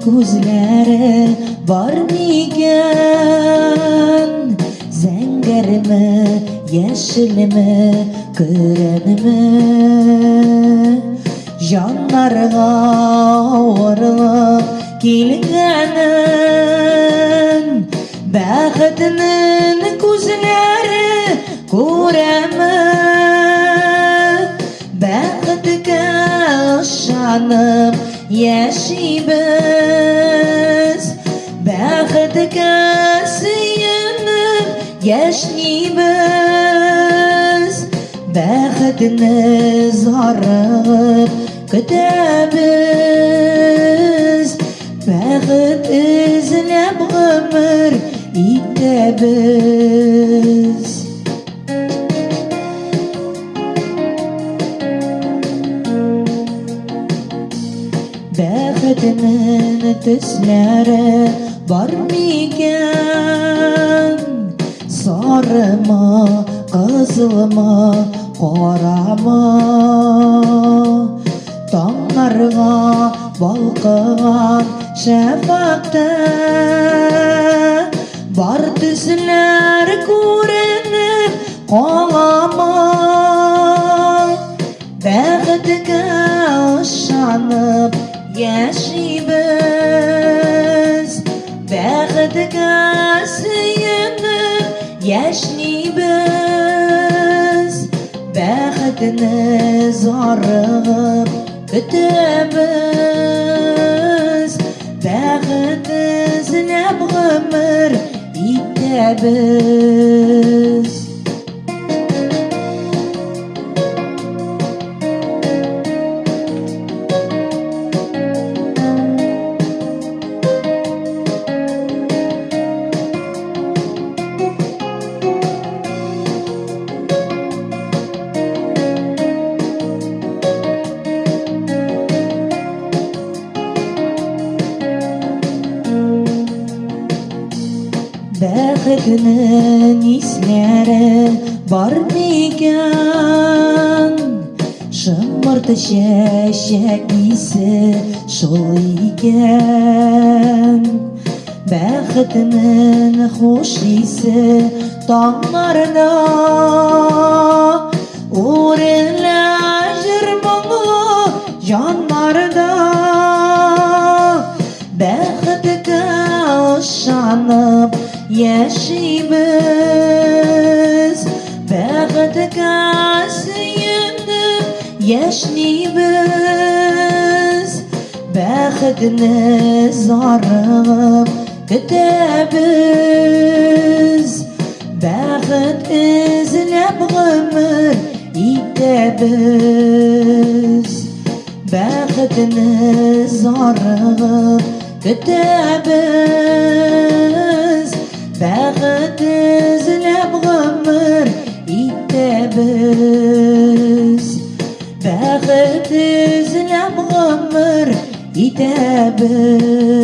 Күзләре бар микән? Зәңгәрме, яшелме, көрәнме? Җаннарга авырлык килгәнен бәхетнең күзләре күрәме? Бәхеткә ышанып яшибез, бәхеткә сөенеп яшнибез, бәхетне зарыгып көтәбез, бәхет эзләп гомер итәбез. Бәхетнең төсләре бар микән? Сарымы, кызылмы, карамы? Таңнарга балкыган шәфәктә бар төсләр күренеп каламы? Бәхеткә ышанып яшибез, бәхеткә сөенеп яшнибез, бәхетне зарыгып көтәбез, бәхет эзләп гомер итәбез. Бәхетнең исләре бар микән? Шымырты чәчәк исе шул икән. Бәхетнең хуш исе таңнарда үрелә җыр моңлы җаннарда. Бәхеткә ышанып яшибез, бәхеткә сөенеп яшнибез, бәхетне зарыгып көтәбез, бәхет эзләп гомер итәбез, бәхетне зарыгып көтәбез, бәхет эзләп гомер итәбез, бәхет эзләп гомер итәбез.